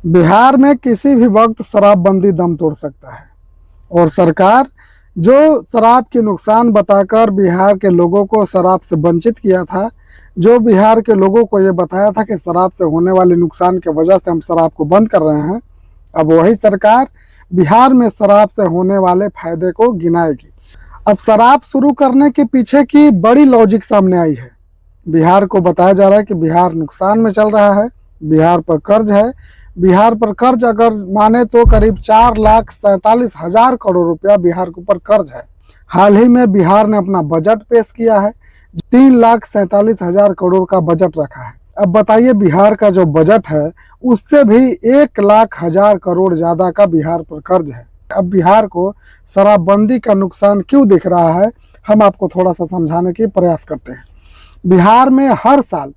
बिहार में किसी भी वक्त शराबबंदी दम तोड़ सकता है और सरकार जो शराब के नुकसान बताकर बिहार के लोगों को शराब से वंचित किया था, जो बिहार के लोगों को ये बताया था कि शराब से होने वाले नुकसान की वजह से हम शराब को बंद कर रहे हैं, अब वही सरकार बिहार में शराब से होने वाले फायदे को गिनाएगी। अब शराब शुरू करने के पीछे की बड़ी लॉजिक सामने आई है। बिहार को बताया जा रहा है कि बिहार नुकसान में चल रहा है, बिहार पर कर्ज है। बिहार पर कर्ज अगर माने तो करीब 4,47,000 करोड़ रुपया बिहार के ऊपर कर्ज है। हाल ही में बिहार ने अपना बजट पेश किया है, 3,47,000 करोड़ का बजट रखा है। अब बताइए, बिहार का जो बजट है उससे भी 1,00,000 करोड़ ज्यादा का बिहार पर कर्ज है। अब बिहार को शराबबंदी का नुकसान क्यों दिख रहा है, हम आपको थोड़ा सा समझाने की प्रयास करते हैं। बिहार में हर साल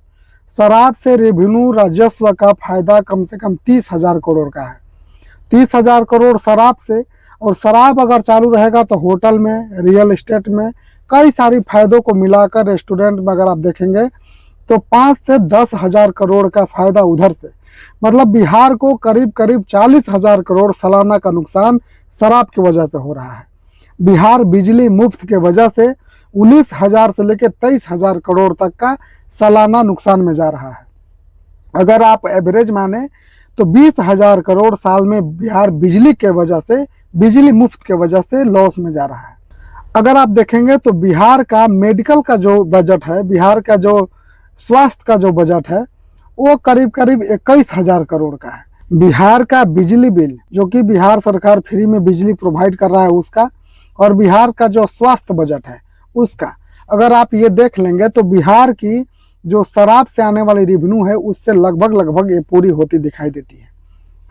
शराब से रेवेन्यू राजस्व का फायदा कम से कम 30,000 करोड़ का है। 30,000 करोड़ शराब से, और शराब अगर चालू रहेगा तो होटल में, रियल एस्टेट में, कई सारी फायदों को मिलाकर रेस्टोरेंट में अगर आप देखेंगे तो 5 से 10,000 करोड़ का फायदा उधर से, मतलब बिहार को करीब करीब 40,000 करोड़ सालाना का नुकसान शराब की वजह से हो रहा है। बिहार बिजली मुफ्त के वजह से 19,000 से लेकर 23,000 करोड़ तक का सालाना नुकसान में जा रहा है। अगर आप एवरेज माने तो 20,000 करोड़ साल में बिहार बिजली के वजह से, बिजली मुफ्त के वजह से लॉस में जा रहा है। अगर आप देखेंगे तो बिहार का मेडिकल का जो बजट है, बिहार का जो स्वास्थ्य का जो बजट है, वो करीब करीब 21,000 करोड़ का है। बिहार का बिजली बिल, जो कि बिहार सरकार फ्री में बिजली प्रोवाइड कर रहा है, उसका, और बिहार का जो स्वास्थ्य बजट है उसका अगर आप ये देख लेंगे तो बिहार की जो शराब से आने वाली रेवेन्यू है उससे लगभग ये पूरी होती दिखाई देती है।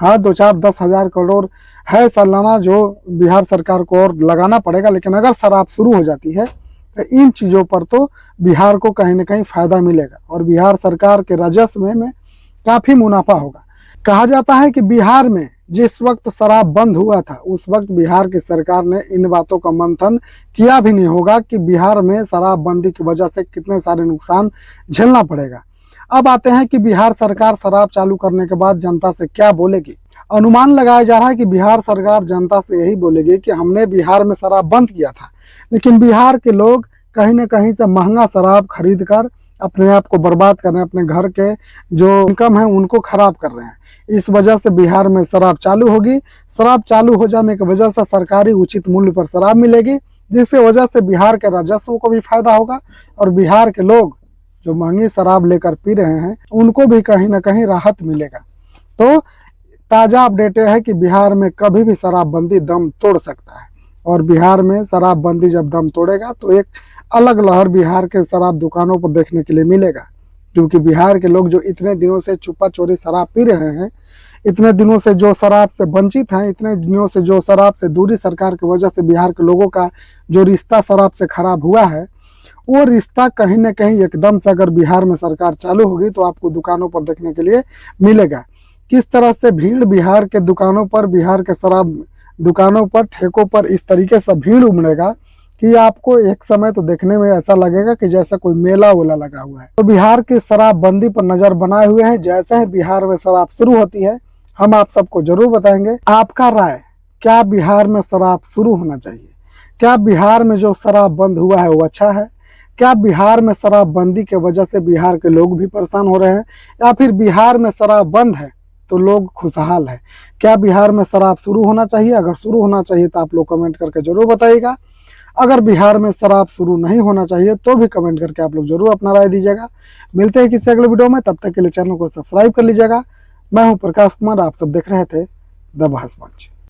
हाँ, 2-4-10,000 करोड़ है सालाना जो बिहार सरकार को और लगाना पड़ेगा, लेकिन अगर शराब शुरू हो जाती है तो इन चीज़ों पर तो बिहार को कहीं ना कहीं फायदा मिलेगा और बिहार सरकार के राजस्व में काफ़ी मुनाफा होगा। कहा जाता है कि बिहार में जिस वक्त शराब बंद हुआ था उस वक्त बिहार की सरकार ने इन बातों का मंथन किया भी नहीं होगा कि बिहार में शराबबंदी की वजह से कितने सारे नुकसान झेलना पड़ेगा। अब आते हैं कि बिहार सरकार शराब चालू करने के बाद जनता से क्या बोलेगी। अनुमान लगाया जा रहा है कि बिहार सरकार जनता से यही बोलेगी कि हमने बिहार में शराब बंद किया था, लेकिन बिहार के लोग कहीं ना कहीं से महंगा शराब खरीद कर अपने आप को बर्बाद कर रहे हैं, अपने घर के जो इनकम है उनको खराब कर रहे हैं। इस वजह से बिहार में शराब चालू होगी। शराब चालू हो जाने की वजह से सरकारी उचित मूल्य पर शराब मिलेगी, जिसकी वजह से बिहार के राजस्व को भी फायदा होगा और बिहार के लोग जो महंगी शराब लेकर पी रहे हैं उनको भी कहीं ना कहीं राहत मिलेगा। तो ताज़ा अपडेट है कि बिहार में कभी भी शराबबंदी दम तोड़ सकता है और बिहार में शराबबंदी जब दम तोड़ेगा तो एक अलग लहर बिहार के शराब दुकानों पर देखने के लिए मिलेगा, क्योंकि बिहार के लोग जो इतने दिनों से चुपा चोरी शराब पी रहे हैं, इतने दिनों से जो शराब से वंचित हैं, इतने दिनों से जो शराब से दूरी सरकार की वजह से बिहार के लोगों का जो रिश्ता शराब से खराब हुआ है, वो रिश्ता कहीं ना कहीं एकदम से अगर बिहार में सरकार चालू होगी तो आपको दुकानों पर देखने के लिए मिलेगा। किस तरह से भीड़ बिहार के दुकानों पर, बिहार के शराब दुकानों पर, ठेकों पर इस तरीके से भीड़ उमड़ेगा कि आपको एक समय तो देखने में ऐसा लगेगा कि जैसा कोई मेला वेला लगा हुआ है। तो बिहार की शराबबंदी पर नजर बनाए हुए हैं। जैसे ही बिहार में शराब शुरू होती है हम आप सबको जरूर बताएंगे। आपका राय, क्या बिहार में शराब शुरू होना चाहिए? क्या बिहार में जो शराब बंद हुआ है वो अच्छा है? क्या बिहार में शराबबंदी के वजह से बिहार के लोग भी परेशान हो रहे हैं, या फिर बिहार में शराब बंद है तो लोग खुशहाल है? क्या बिहार में शराब शुरू होना चाहिए? अगर शुरू होना चाहिए तो आप लोग कमेंट करके जरूर बताइएगा। अगर बिहार में शराब शुरू नहीं होना चाहिए तो भी कमेंट करके आप लोग जरूर अपना राय दीजिएगा। मिलते हैं किसी अगले वीडियो में, तब तक के लिए चैनल को सब्सक्राइब कर लीजिएगा। मैं हूं प्रकाश कुमार, आप सब देख रहे थे द बहस मंच।